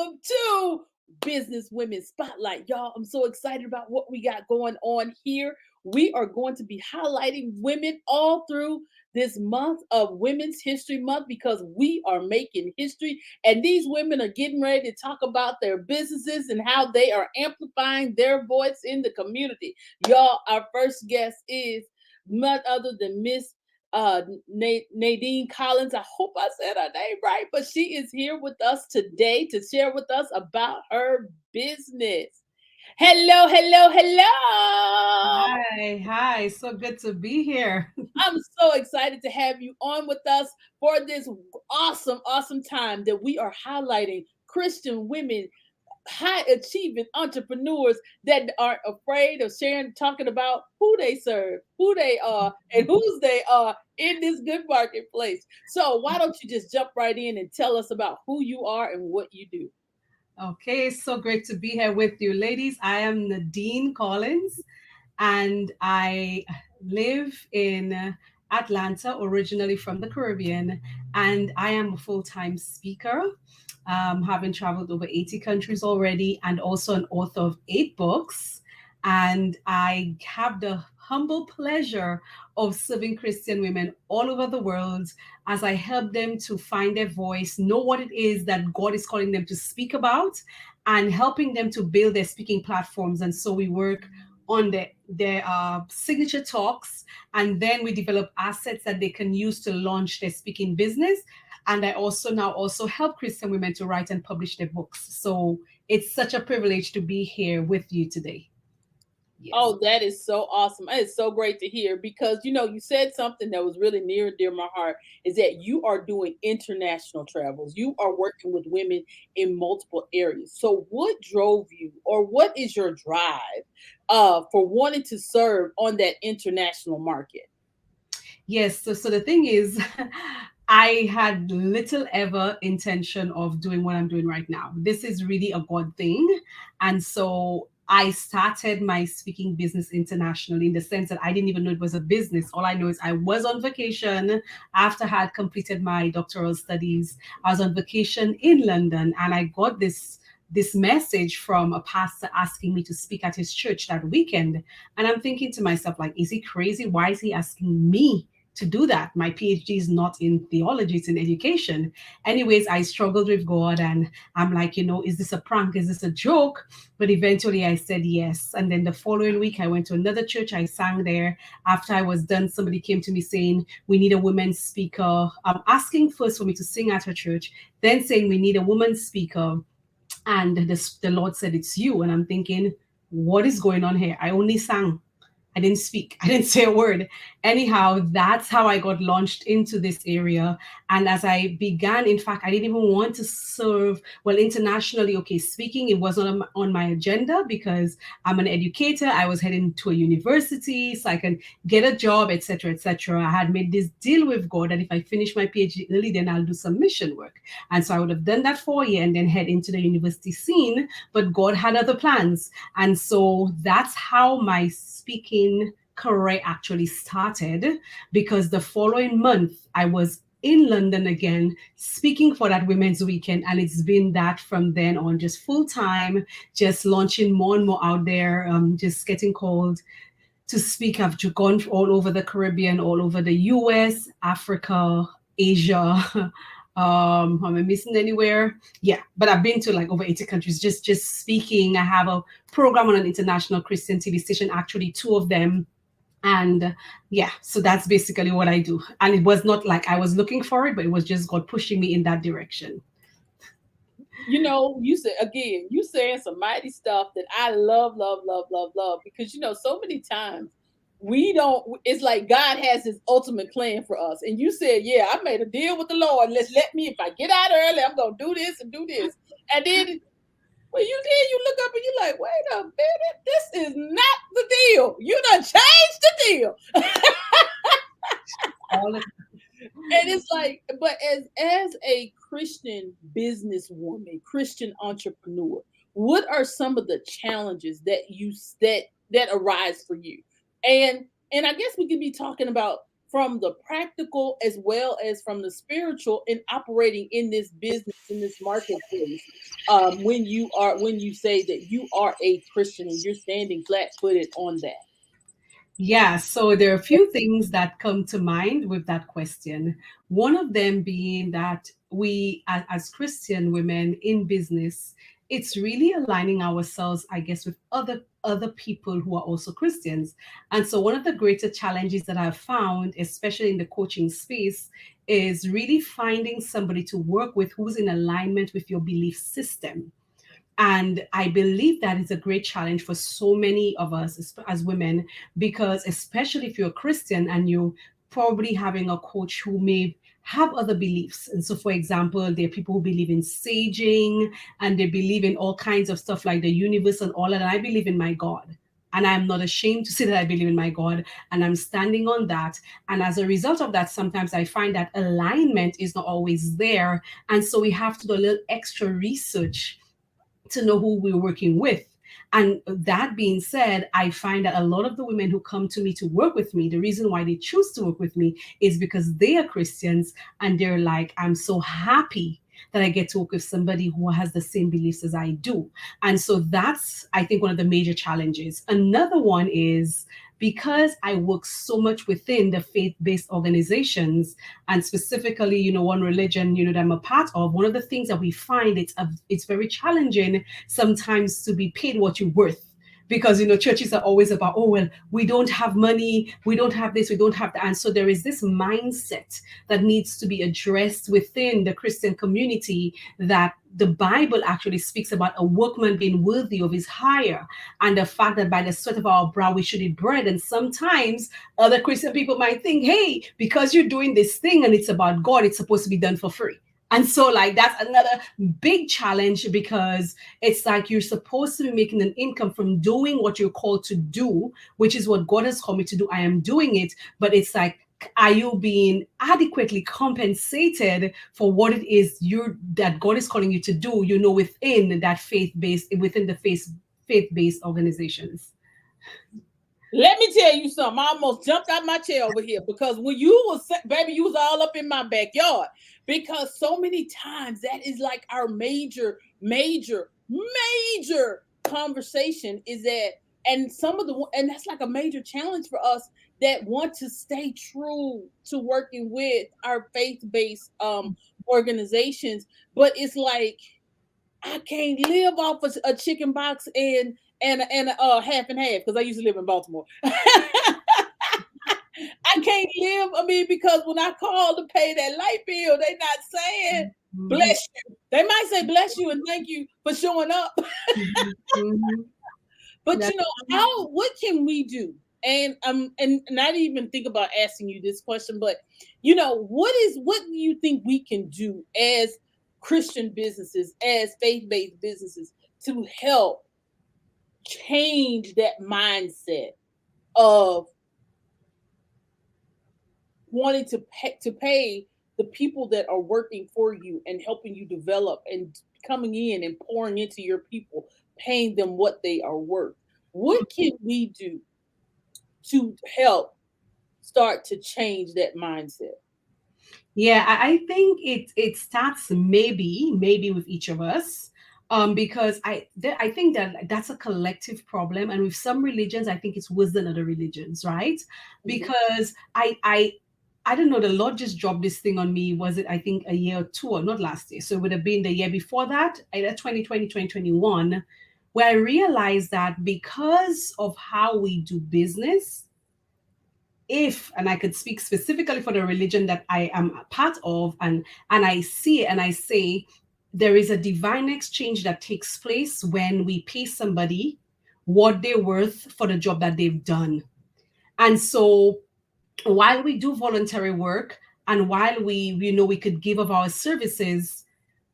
welcome to Business Women Spotlight. Y'all, I'm so excited about what we got going on here. We are going to be highlighting women all through this month of Women's History Month because we are making history and these women are getting ready to talk about their businesses and how they are amplifying their voice in the community. Y'all, our first guest is none other than Miss Nadine Collins. I hope I said her name right, but she is here with us today to share with us about her business. Hello, hello, hello. Hi. So good to be here. I'm so excited to have you on with us for this awesome time that we are highlighting Christian women, high achieving entrepreneurs that aren't afraid of sharing, talking about who they serve, who they are, and whose they are in this good marketplace. So why don't you just jump right in and tell us about who you are and what you do? Okay, so great to be here with you, ladies. I am Nadine Collins, and I live in Atlanta, originally from the Caribbean, and I am a full-time speaker, having traveled over 80 countries already, and also an author of 8 books. And I have the humble pleasure of serving Christian women all over the world as I help them to find their voice, know what it is that God is calling them to speak about, and helping them to build their speaking platforms. And so we work on their signature talks, and then we develop assets that they can use to launch their speaking business. And I also now also help Christian women to write and publish their books. So it's such a privilege to be here with you today. Yes. Oh, that is so awesome. That is so great to hear because you said something that was really near and dear to my heart is that you are doing international travels. You are working with women in multiple areas. So what drove you or what is your drive for wanting to serve on that international market? Yes, so the thing is, I had little ever intention of doing what I'm doing right now. This is really a God thing. And so I started my speaking business internationally in the sense that I didn't even know it was a business. All I know is I was on vacation after I had completed my doctoral studies. I was on vacation in London and I got this message from a pastor asking me to speak at his church that weekend. And I'm thinking to myself, like, is he crazy? Why is he asking me to do that? My PhD is not in theology, it's in education. Anyways, I struggled with God and I'm like, is this a prank? Is this a joke? But eventually I said yes. And then the following week, I went to another church. I sang there. After I was done, somebody came to me saying, we need a woman speaker. Asking first for me to sing at her church, then saying, we need a woman speaker. And the Lord said, it's you. And I'm thinking, what is going on here? I only sang. I didn't speak. I didn't say a word. Anyhow, that's how I got launched into this area. And as I began, in fact, I didn't even want to serve, well, internationally. Okay, speaking, it wasn't on my agenda because I'm an educator. I was heading to a university so I can get a job, etc., etc. I had made this deal with God that if I finish my PhD early, then I'll do some mission work. And so I would have done that for a year and then head into the university scene. But God had other plans. And so that's how my speaking career actually started, because the following month I was in London again speaking for that women's weekend, and it's been that from then on, just full time, just launching more and more out there, just getting called to speak. I've gone all over the Caribbean, all over the US, Africa, Asia. Am I missing anywhere? Yeah, but I've been to like over 80 countries just speaking. I have a program on an international Christian TV station, actually two of them. And yeah, so that's basically what I do. And it was not like I was looking for it, but it was just God pushing me in that direction. You said again, you saying some mighty stuff that I love because so many times we don't, it's like God has his ultimate plan for us. And you said, yeah, I made a deal with the Lord. Let's let me, if I get out early, I'm gonna do this and do this. And then when you did, you look up and you're like, wait a minute, this is not the deal. You done changed the deal. All the And it's like, but as a Christian businesswoman, Christian entrepreneur, what are some of the challenges that you that arise for you? And I guess we could be talking about from the practical as well as from the spiritual in operating in this business, in this marketplace. When you say that you are a Christian and you're standing flat footed on that. Yeah, so there are a few things that come to mind with that question. One of them being that we, as Christian women in business, it's really aligning ourselves, I guess, with other people who are also Christians. And so one of the greater challenges that I've found, especially in the coaching space, is really finding somebody to work with who's in alignment with your belief system. And I believe that is a great challenge for so many of us as women, because especially if you're a Christian and you probably having a coach who may have other beliefs. And so, for example, there are people who believe in saging and they believe in all kinds of stuff like the universe and all that. And I believe in my God. And I'm not ashamed to say that I believe in my God and I'm standing on that. And as a result of that, sometimes I find that alignment is not always there. And so we have to do a little extra research to know who we're working with. And that being said, I find that a lot of the women who come to me to work with me, the reason why they choose to work with me is because they are Christians and they're like, I'm so happy that I get to work with somebody who has the same beliefs as I do. And so that's, I think, one of the major challenges. Another one is because I work so much within the faith-based organizations, and specifically, one religion, that I'm a part of. One of the things that we find it's very challenging sometimes to be paid what you're worth. Because churches are always about, oh well, we don't have money, we don't have this, we don't have that. And so there is this mindset that needs to be addressed within the Christian community, that the Bible actually speaks about a workman being worthy of his hire, and the fact that by the sweat of our brow we should eat bread. And sometimes other Christian people might think, hey, because you're doing this thing and it's about God, it's supposed to be done for free. And so, like, that's another big challenge, because it's like you're supposed to be making an income from doing what you're called to do, which is what God has called me to do. I am doing it, but it's like, are you being adequately compensated for what it is that God is calling you to do, within that within the faith-based organizations? Let me tell you something. I almost jumped out my chair over here because when you was, baby, you was all up in my backyard. Because so many times that is like our major, major, major conversation is that, and that's like a major challenge for us that want to stay true to working with our faith-based organizations. But it's like, I can't live off a chicken box and half and half because I used to live in Baltimore. I can't live. I mean, because when I call to pay that light bill, they not saying Mhm, bless you. They might say bless you and thank you for showing up. mhm, mhm. But That's what can we do? And not even think about asking you this question, but what do you think we can do as Christian businesses, as faith-based businesses, to help change that mindset of wanting to pay the people that are working for you and helping you develop and coming in and pouring into your people, paying them what they are worth. What can we do to help start to change that mindset? Yeah, I think it starts maybe with each of us, because I think that that's a collective problem, and with some religions, I think it's worse than other religions, right? Mhm. Because I don't know, the Lord just dropped this thing on me. Was it, I think, a year or two, or not last year? So it would have been the year before that, either 2020, 2021, where I realized that because of how we do business, if, and I could speak specifically for the religion that I am a part of, and I see it and I say, there is a divine exchange that takes place when we pay somebody what they're worth for the job that they've done. And so while we do voluntary work, and while we could give of our services,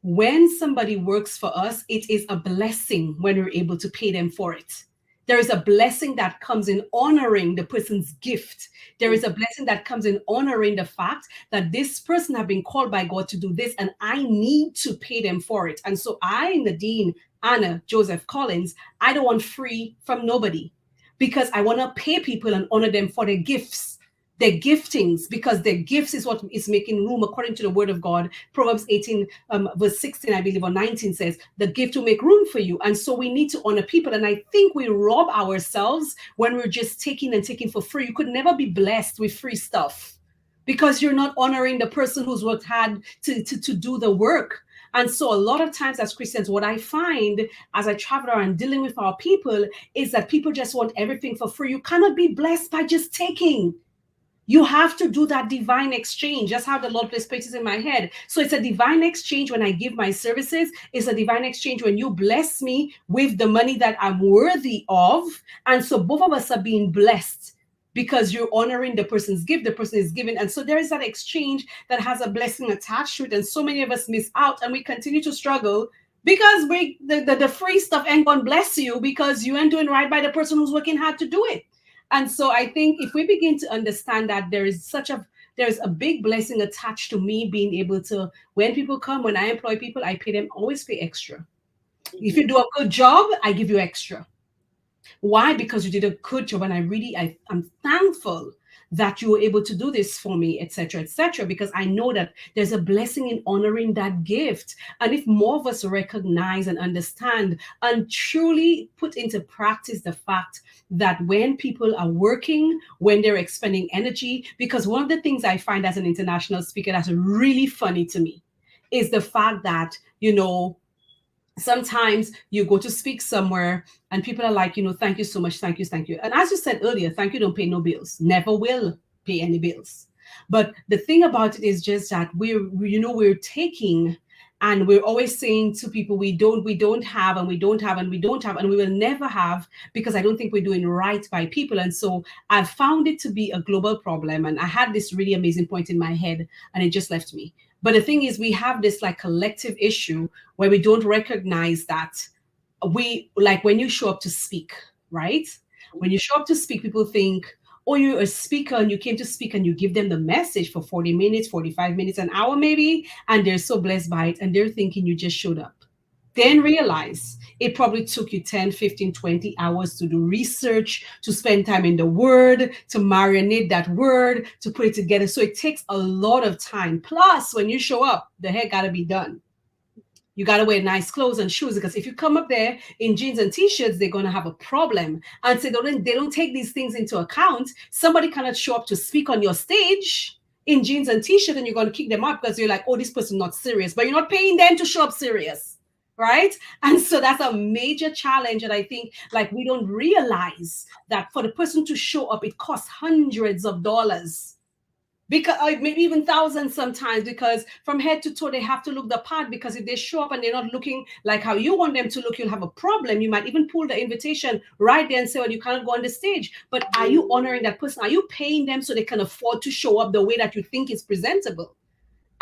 when somebody works for us, it is a blessing when we're able to pay them for it. There is a blessing that comes in honoring the person's gift. There is a blessing that comes in honoring the fact that this person have been called by God to do this, and I need to pay them for it. And so I, Nadine, Anna, Joseph Collins, I don't want free from nobody, because I want to pay people and honor them for their gifts. their giftings, because their gifts is what is making room according to the word of God. Proverbs 18, verse 16, I believe, or 19 says, the gift will make room for you. And so we need to honor people. And I think we rob ourselves when we're just taking and taking for free. You could never be blessed with free stuff because you're not honoring the person who's worked hard to do the work. And so, a lot of times as Christians, what I find as I travel around dealing with our people is that people just want everything for free. You cannot be blessed by just taking. You have to do that divine exchange. That's how the Lord places places in my head. So it's a divine exchange when I give my services. It's a divine exchange when you bless me with the money that I'm worthy of. And so both of us are being blessed because you're honoring the person's gift, the person is giving. And so there is that exchange that has a blessing attached to it. And so many of us miss out and we continue to struggle because the free stuff ain't going to bless you because you ain't doing right by the person who's working hard to do it. And so I think if we begin to understand that there's a big blessing attached to me being able to, when people come, when I employ people, I pay them, always pay extra. If you Mhm. do a good job, I give you extra. Why? Because you did a good job, and I'm thankful that you were able to do this for me, etc., etc. Because I know that there's a blessing in honoring that gift, and if more of us recognize and understand and truly put into practice the fact that when people are working, when they're expending energy, because one of the things I find as an international speaker that's really funny to me is the fact that sometimes you go to speak somewhere and people are like, thank you so much, thank you, thank you. And as you said earlier, thank you don't pay no bills, never will pay any bills. But the thing about it is just that we're taking, and we're always saying to people, we don't have, and we don't have, and we don't have, and we will never have, because I don't think we're doing right by people. And so I've found it to be a global problem. And I had this really amazing point in my head and it just left me. But the thing is, we have this like collective issue where we don't recognize that we, like, when you show up to speak, right? When you show up to speak, people think, oh, you're a speaker and you came to speak, and you give them the message for 40 minutes, 45 minutes, an hour maybe, and they're so blessed by it, and they're thinking you just showed up. Then realize it probably took you 10, 15, 20 hours to do research, to spend time in the word, to marinate that word, to put it together. So it takes a lot of time. Plus, when you show up, the hair got to be done. You got to wear nice clothes and shoes, because if you come up there in jeans and t-shirts, they're going to have a problem. And so they don't take these things into account. Somebody cannot show up to speak on your stage in jeans and t-shirt, and you're going to kick them out because you're like, oh, this person's not serious, but you're not paying them to show up serious, right? And so that's a major challenge. And I think, like, we don't realize that for the person to show up, it costs hundreds of dollars, because maybe even thousands sometimes, because from head to toe they have to look the part. Because if they show up and they're not looking like how you want them to look, you'll have a problem. You might even pull the invitation right there and say, well, you cannot go on the stage. But are you honoring that person? Are you paying them so they can afford to show up the way that you think is presentable?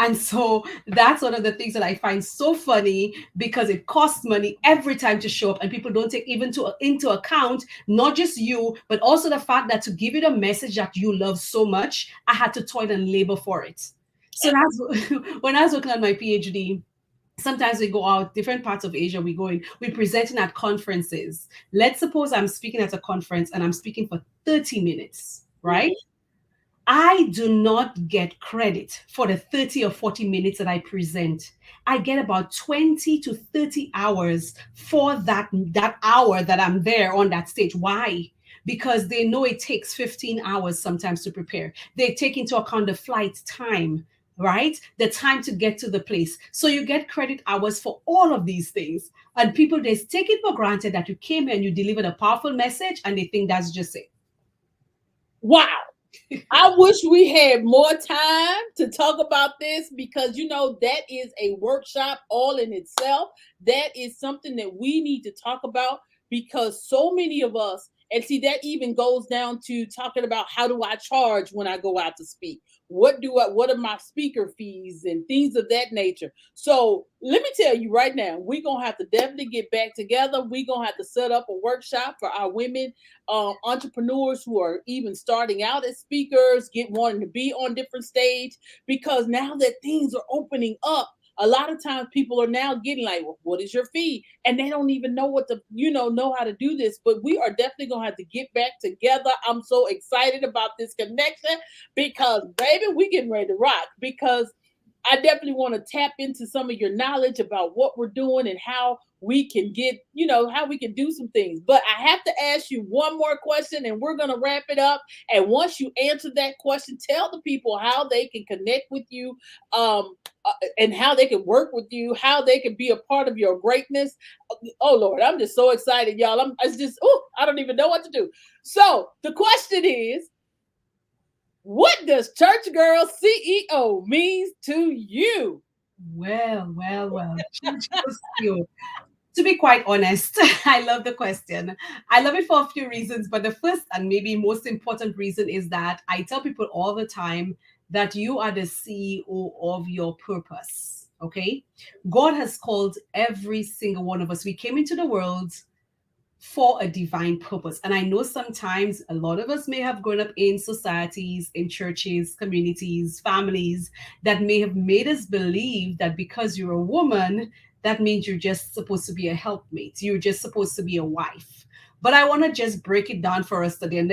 And so that's one of the things that I find so funny, because it costs money every time to show up, and people don't take even into account not just you, but also the fact that to give you the message that you love so much, I had to toil and labor for it. So that's when I was working on my PhD. Sometimes we go out different parts of Asia. We're presenting at conferences. Let's suppose I'm speaking at a conference and I'm speaking for 30 minutes, right? Mhm. I do not get credit for the 30 or 40 minutes that I present. I get about 20 to 30 hours for that hour that I'm there on that stage. Why? Because they know it takes 15 hours sometimes to prepare. They take into account the flight time, right? The time to get to the place. So you get credit hours for all of these things. And people, they take it for granted that you came here and you delivered a powerful message, and they think that's just it. Wow. I wish we had more time to talk about this, because that is a workshop all in itself. That is something that we need to talk about, because so many of us, and see, that even goes down to talking about, how do I charge when I go out to speak? What are my speaker fees and things of that nature? So let me tell you right now, we're gonna have to definitely get back together. We're gonna have to set up a workshop for our women entrepreneurs who are even starting out as speakers, get wanting to be on different stage, because now that things are opening up, A lot of times people are now getting like, well, what is your fee? And they don't even know what to, know how to do this. But we are definitely gonna have to get back together. I'm so excited about this connection because baby, we getting ready to rock because I definitely want to tap into some of your knowledge about what we're doing and how we can get, how we can do some things. But I have to ask you one more question and we're going to wrap it up. And once you answer that question, tell the people how they can connect with you, and how they can work with you, how they can be a part of your greatness. Oh Lord, I'm just so excited, y'all. It's just, I don't even know what to do. So the question is, what does Church Girl CEO means to you? Well. Church girl CEO. To be quite honest, I love the question. I love it for a few reasons, but the first and maybe most important reason is that I tell people all the time that you are the CEO of your purpose. Okay. God has called every single one of us. We came into the world for a divine purpose. And I know sometimes a lot of us may have grown up in societies, in churches, communities, families that may have made us believe that because you're a woman, that means you're just supposed to be a helpmate. You're just supposed to be a wife. But I want to just break it down for us today and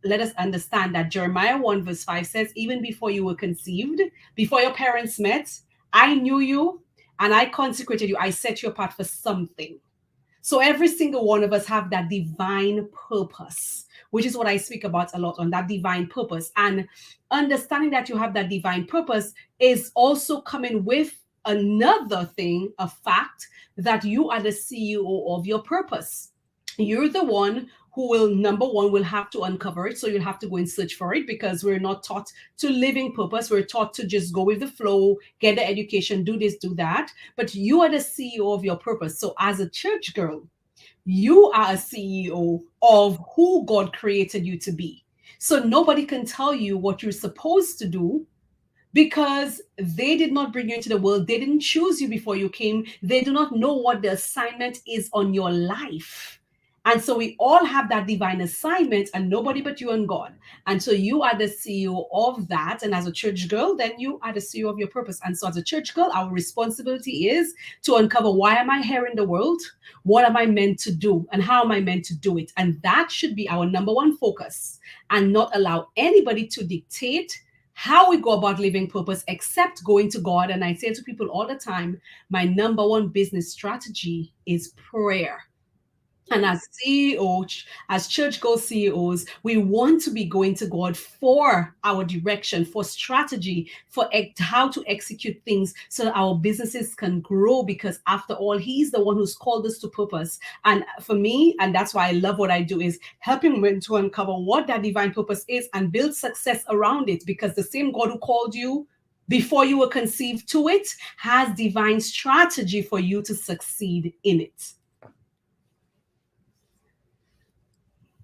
let us understand that Jeremiah 1 verse 5 says, even before you were conceived, before your parents met, I knew you and I consecrated you. I set you apart for something. So every single one of us have that divine purpose, which is what I speak about a lot on that divine purpose. And understanding that you have that divine purpose is also coming with another thing, a fact that you are the CEO of your purpose. You're the one who will, number one, will have to uncover it. So you'll have to go and search for it because we're not taught to live in purpose. We're taught to just go with the flow, get the education, do this, do that. But you are the CEO of your purpose. So as a church girl, you are a CEO of who God created you to be. So nobody can tell you what you're supposed to do because they did not bring you into the world. They didn't choose you before you came. They do not know what the assignment is on your life. And so we all have that divine assignment, and nobody but you and God. And so you are the CEO of that. And as a church girl, then you are the CEO of your purpose. And so as a church girl, our responsibility is to uncover, why am I here in the world? What am I meant to do? And how am I meant to do it? And that should be our number one focus, and not allow anybody to dictate how we go about living purpose except going to God. And I say to people all the time, my number one business strategy is prayer. And as CEO, as church goal CEOs, we want to be going to God for our direction, for strategy, for how to execute things so that our businesses can grow. Because after all, He's the one who's called us to purpose. And for me, and that's why I love what I do, is helping women to uncover what that divine purpose is and build success around it. Because the same God who called you before you were conceived to it has divine strategy for you to succeed in it.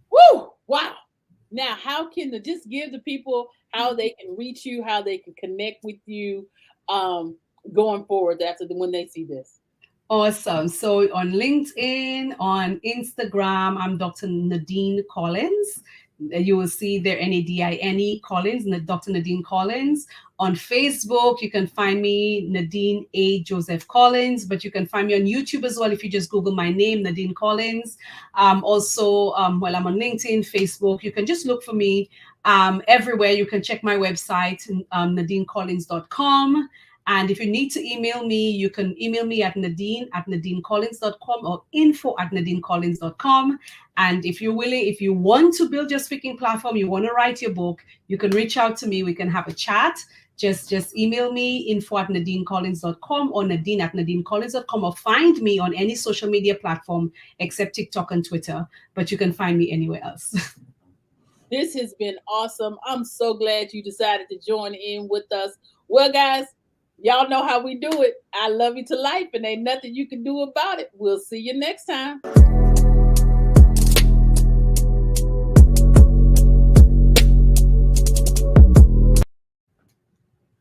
Woo! Wow. Now, how can just give the people how they can reach you, how they can connect with you, um, going forward when they see this? Awesome. So on LinkedIn, on Instagram, I'm Dr. Nadine Collins. You will see there Nadine Collins, Dr. Nadine Collins. On Facebook, you can find me Nadine A. Joseph Collins, but you can find me on YouTube as well if you just Google my name, Nadine Collins. Also, while I'm on LinkedIn, Facebook, you can just look for me everywhere. You can check my website, nadinecollins.com. And if you need to email me, you can email me at nadine@nadinecollins.com or info@nadinecollins.com. And if you're willing, if you want to build your speaking platform, you want to write your book, you can reach out to me. We can have a chat. Just email me, info@nadinecollins.com or nadine@nadinecollins.com, or find me on any social media platform except TikTok and Twitter. But you can find me anywhere else. This has been awesome. I'm so glad you decided to join in with us. Well, guys, y'all know how we do it. I love you to life, and ain't nothing you can do about it. We'll see you next time.